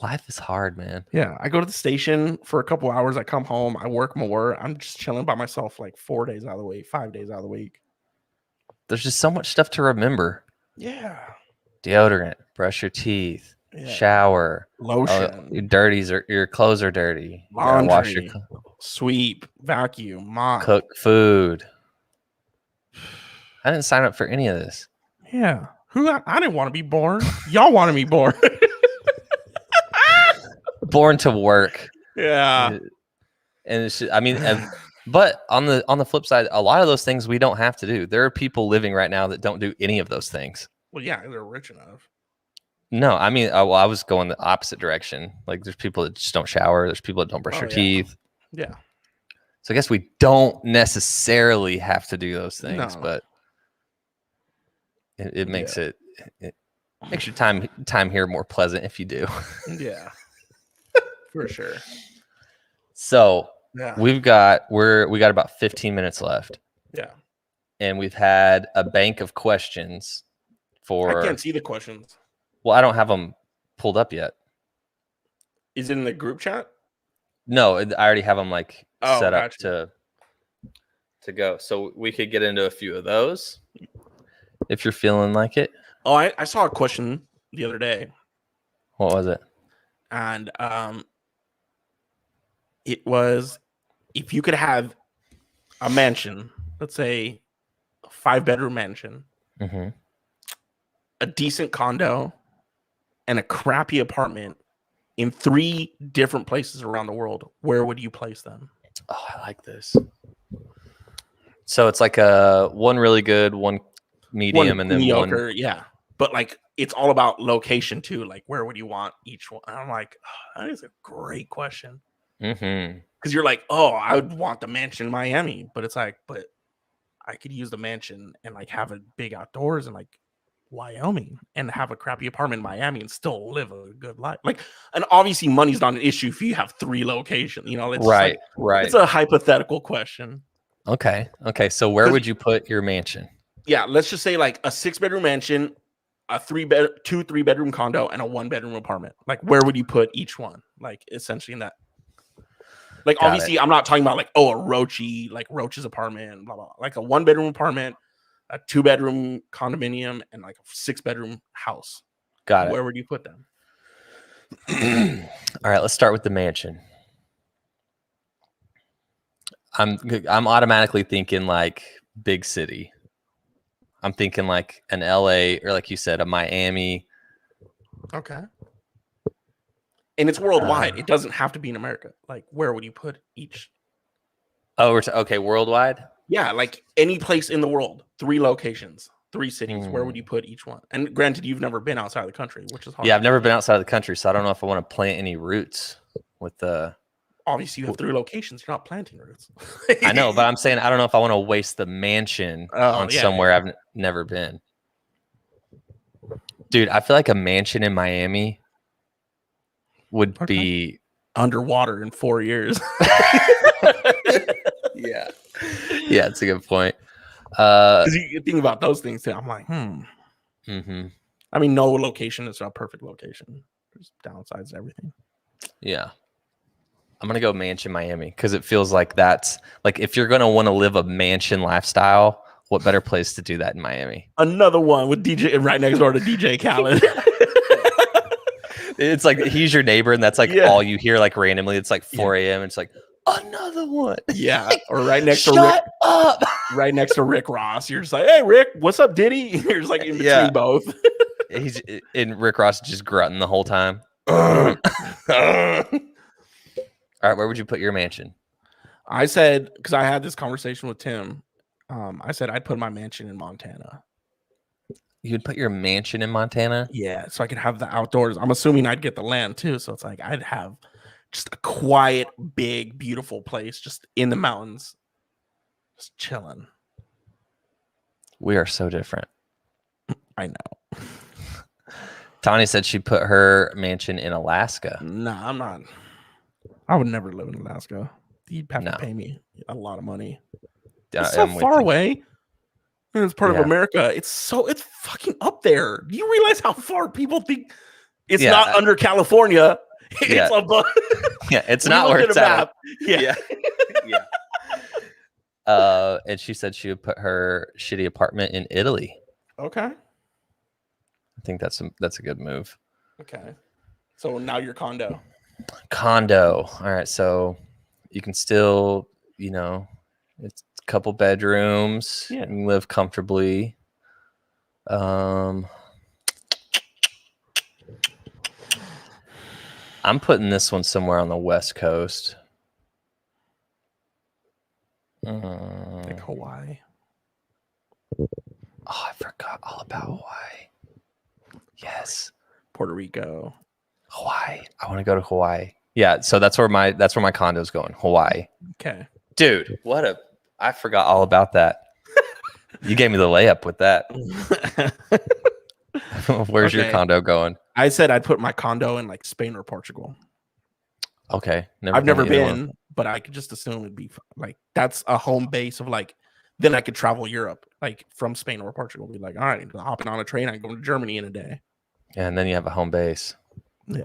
life is hard, man. Yeah, I go to the station for a couple hours. I come home. I work more. I'm just chilling by myself like 4 days out of the week, 5 days out of the week. There's just so much stuff to remember. Yeah. Deodorant, brush your teeth, shower, lotion. Your clothes are dirty. Laundry, wash your sweep, vacuum, mop, cook food. I didn't sign up for any of this. Yeah. I didn't want to be born. Y'all wanted me born. Born to work. Yeah. And it's just, I mean, But on the flip side, a lot of those things we don't have to do. There are people living right now that don't do any of those things. Well, yeah, they're rich enough. No, I mean, I was going the opposite direction. Like, there's people that just don't shower. There's people that don't brush their teeth. Yeah. So I guess we don't necessarily have to do those things, No. but it makes it makes your time here more pleasant if you do. Yeah. For sure. So Yeah. we got about 15 minutes left. Yeah. And we've had a bank of questions for. I can't see the questions. Well, I don't have them pulled up yet. Is it in the group chat? No, I already have them like set up gotcha. to go. So we could get into a few of those if you're feeling like it. Oh, I saw a question the other day. What was it? And it was, if you could have a mansion, let's say a 5-bedroom mansion, a decent condo, and a crappy apartment in 3 different places around the world, where would you place them? Oh, I like this. So it's like one really good, one medium, and then mediocre, one. Yeah. But like, it's all about location too. Like, where would you want each one? And I'm like, that is a great question. Because you're like, oh, I would want the mansion in Miami, but it's like, but I could use the mansion and like have a big outdoors in like Wyoming and have a crappy apartment in Miami and still live a good life. Like, and obviously money's not an issue if you have 3 locations, you know. It's right. It's a hypothetical question. Okay. So where would you put your mansion? Yeah, let's just say like a 6-bedroom mansion, a 3-bedroom condo, and a 1-bedroom apartment. Like, where would you put each one? Like, essentially in that. Like, obviously, I'm not talking about like, oh, Roach's apartment, blah, blah, blah. Like a 1-bedroom apartment, a 2-bedroom condominium, and like a 6-bedroom house. Got it. Where would you put them? All right, let's start with the mansion. I'm automatically thinking like big city. I'm thinking like an LA, or like you said, a Miami. Okay. And it's worldwide. It doesn't have to be in America. Like, where would you put each? Oh, okay, worldwide? Yeah, like any place in the world. 3 locations, 3 cities. Where would you put each one? And granted, you've never been outside of the country, which is hard. Yeah, I've never been outside of the country, so I don't know if I want to plant any roots with the. Obviously, you have 3 locations. You're not planting roots. I know, but I'm saying I don't know if I want to waste the mansion on somewhere I've never been. Dude, I feel like a mansion in Miami would be underwater in 4 years. Yeah, it's a good point. Because you think about those things too. I'm like, I mean, no location is a perfect location. There's downsides to everything. Yeah. I'm going to go mansion Miami because it feels like that's like, if you're going to want to live a mansion lifestyle, what better place to do that in Miami? Another one with DJ right next door to DJ Khaled. It's like he's your neighbor, and that's like all you hear, like randomly. It's like 4 a.m. It's like another one. Yeah. Or right next to Rick. Up. Right next to Rick Ross. You're just like, hey, Rick, what's up, Diddy? You're just like in between both. He's in Rick Ross just grunting the whole time. All right, where would you put your mansion? I said, because I had this conversation with Tim, I said I'd put my mansion in Montana. You'd put your mansion in Montana? Yeah, so I could have the outdoors. I'm assuming I'd get the land too, so it's like I'd have just a quiet, big, beautiful place just in the mountains, just chilling. We are so different. I know. Tawny said she'd put her mansion in Alaska. Nah, I'm not. I would never live in Alaska. You'd have to pay me a lot of money. It's so far away. And it's part of America. It's fucking up there. Do you realize how far people think it's not under California? It's above. Yeah, it's not where it's at. Yeah. And she said she would put her shitty apartment in Italy. Okay. I think that's a good move. Okay. So now your condo. All right. So you can still, it's a couple bedrooms. Yeah. You can live comfortably. I'm putting this one somewhere on the West Coast. Like Hawaii. Oh, I forgot all about Hawaii. Yes, Puerto Rico. Hawaii. I want to go to Hawaii. Yeah, so that's where my condo's going. Hawaii. Okay. Dude, I forgot all about that. You gave me the layup with that. Where's your condo going? I said I'd put my condo in like Spain or Portugal. Okay. I've never been, but I could just assume it'd be like that's a home base of like. Then I could travel Europe, like from Spain or Portugal. Be like, all right, hopping on a train, I go to Germany in a day. Yeah, and then you have a home base. Yeah.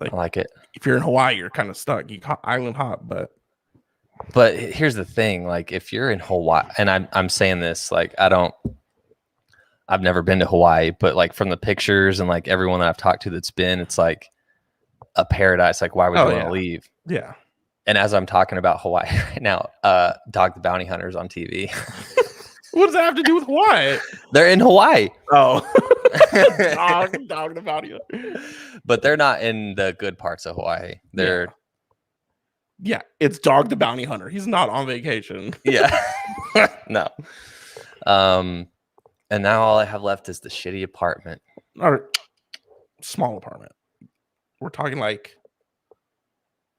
I like it. If you're in Hawaii, you're kind of stuck. You island hop, but here's the thing: like, if you're in Hawaii, and I'm saying this, like, I've never been to Hawaii, but like from the pictures and like everyone that I've talked to that's been, it's like a paradise. Like, why would you want to leave? Yeah. And as I'm talking about Hawaii right now, Dog the Bounty Hunter's on TV. What does that have to do with Hawaii? They're in Hawaii. Oh. Dog the Bounty Hunter. But they're not in the good parts of Hawaii. They're yeah, it's Dog the Bounty Hunter. He's not on vacation. Yeah. No. And now all I have left is the shitty apartment. Or small apartment. We're talking like,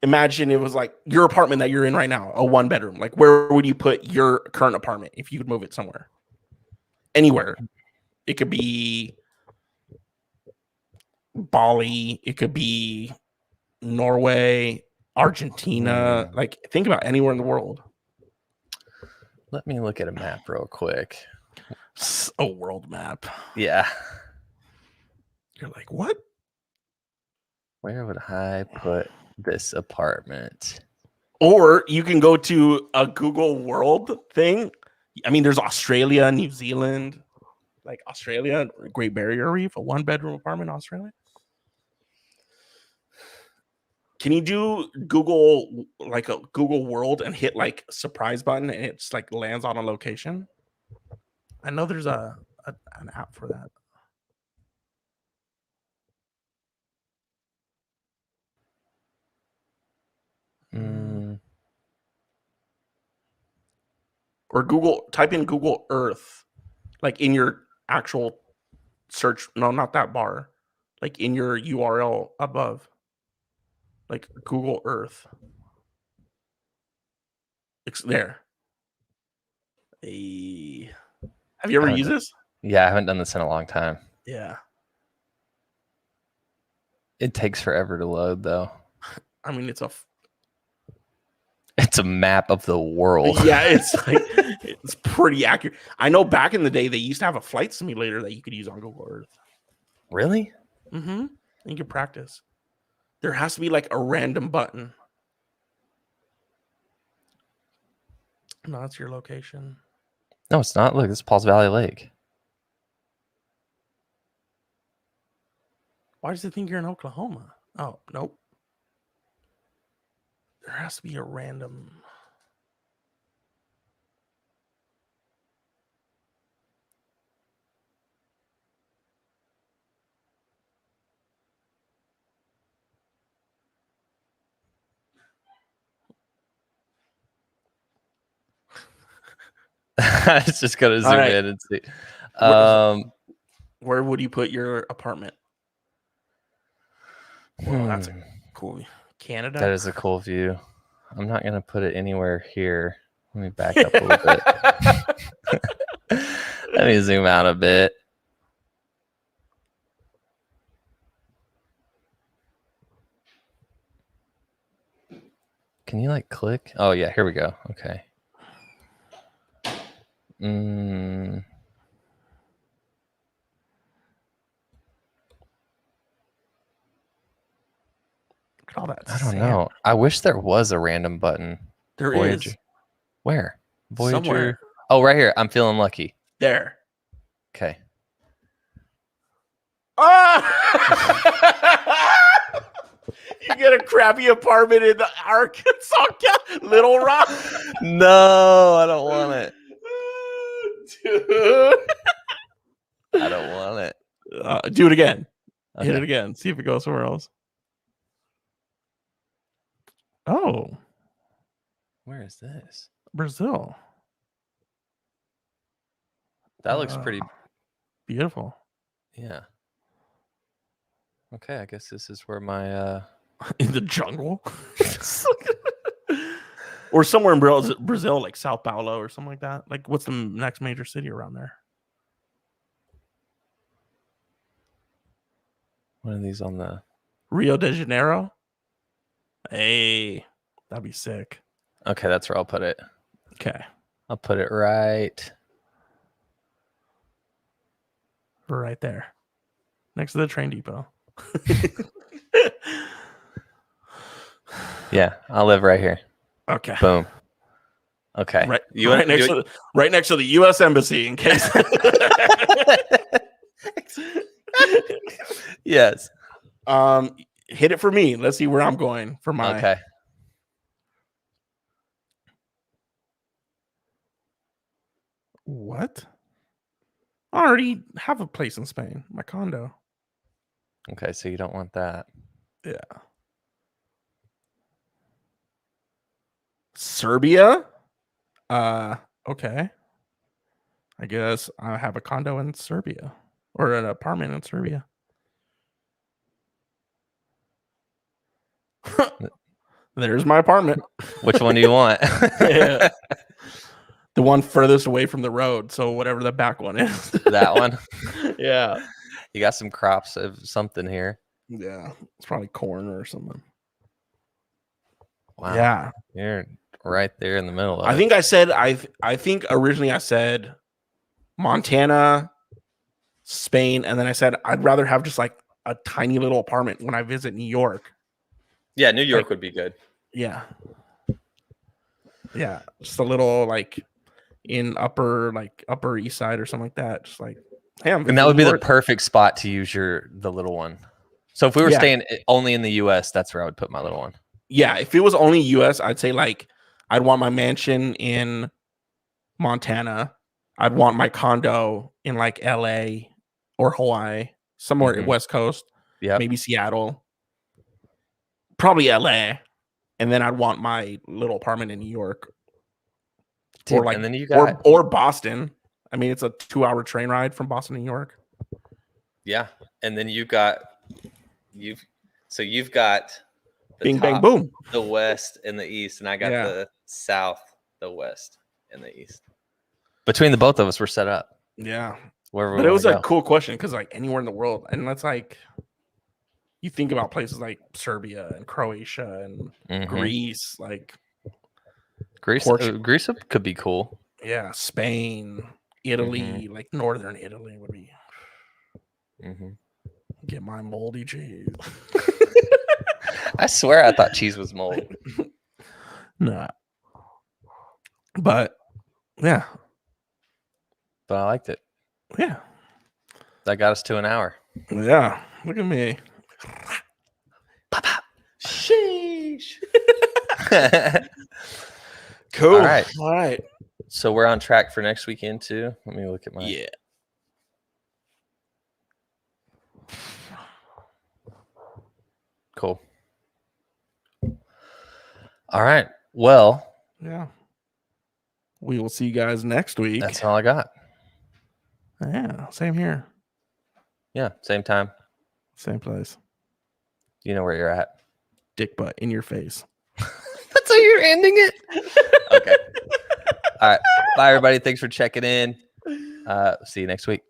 imagine it was like your apartment that you're in right now, a 1-bedroom. Like, where would you put your current apartment if you could move it somewhere? Anywhere. It could be Bali. It could be Norway, Argentina. Like, think about anywhere in the world. Let me look at a map real quick. A world map. Yeah. You're like, what? Where would I put this apartment? Or you can go to a Google World thing. I mean, there's Australia, New Zealand, like Australia, Great Barrier Reef, a 1-bedroom apartment in Australia. Can you do Google, like a Google World, and hit like surprise button and it's like lands on a location? I know there's an app for that. Or type in Google Earth, like in your actual search. No, not that bar. Like in your URL above. Like Google Earth. It's there. Have you ever used this? Yeah, I haven't done this in a long time. Yeah. It takes forever to load, though. I mean, it's a map of the world. Yeah, it's like it's pretty accurate. I know back in the day they used to have a flight simulator that you could use on Google Earth. Really? Mm-hmm. You can practice. There has to be like a random button. No, that's your location. No, it's not. Look, it's Paul's Valley Lake. Why does it think you're in Oklahoma? Oh, nope. There has to be a random. I was just gonna zoom in and see. Where would you put your apartment? Well, that's a cool Canada. That is a cool view. I'm not gonna put it anywhere here. Let me back up a little bit. Let me zoom out a bit. Can you like click? Oh yeah, here we go. Okay. Look at all that. I don't know. I wish there was a random button. There Voyager. is. Where? Voyager. Somewhere. Oh, right here. I'm feeling lucky. There. Okay. You get a crappy apartment in the Arkansas, Little Rock. No, I don't want it. Dude. I don't want it. Do it again. Okay. Hit it again. See if it goes somewhere else. Oh. Where is this? Brazil. That looks pretty beautiful. Yeah. Okay, I guess this is where my in the jungle. Or somewhere in Brazil, like Sao Paulo or something like that. Like, what's the next major city around there? one of these on the Rio de Janeiro. Hey, that'd be sick. Okay, that's where I'll put it. Okay. I'll put it right there. Next to the train depot. Yeah, I'll live right here. Okay. Boom. Okay. Right next to the U.S. Embassy, in case. Yes. Hit it for me. Let's see where I'm going for my. Okay. What? I already have a place in Spain. My condo. Okay, so you don't want that. Yeah. Serbia? Okay. I guess I have a condo in Serbia or an apartment in Serbia. There's my apartment. Which one do you want? Yeah. The one furthest away from the road, so whatever the back one is. That one? Yeah. You got some crops of something here. Yeah. It's probably corn or something. Wow. Yeah. You're right there in the middle of I it. think I said I think originally I said Montana, Spain, and then I said I'd rather have just like a tiny little apartment when I visit New York. Yeah, New York would be good. Yeah. Yeah. Just a little like in upper East Side or something like that. Just like, hey, and that would be the perfect spot to use the little one. So if we were staying only in the US, that's where I would put my little one. Yeah, if it was only US, I'd say like I'd want my mansion in Montana. I'd want my condo in like LA or Hawaii, somewhere in West Coast. Yeah. Maybe Seattle. Probably LA. And then I'd want my little apartment in New York. Dude, or like and then you got or Boston. I mean, it's a 2-hour train ride from Boston to New York. Yeah. And then you've got the Bing top, bang boom. the west and the east, and I got the south, the west, and the east. Between the both of us, we're set up. Yeah. But it was a cool question because like anywhere in the world, and that's like you think about places like Serbia and Croatia and Greece, like Greece could be cool. Yeah, Spain, Italy, like northern Italy would be. Get my moldy cheese. I swear I thought cheese was mold. Nah. But yeah. But I liked it. Yeah. That got us to an hour. Yeah. Look at me. Sheesh. Cool. All right. All right. So we're on track for next weekend too. Let me look at my. Yeah. Cool. All right. Well. Yeah. We will see you guys next week. That's all I got. Yeah. Same here. Yeah. Same time. Same place. You know where you're at. Dick butt in your face. That's how you're ending it? Okay. All right. Bye, everybody. Thanks for checking in. See you next week.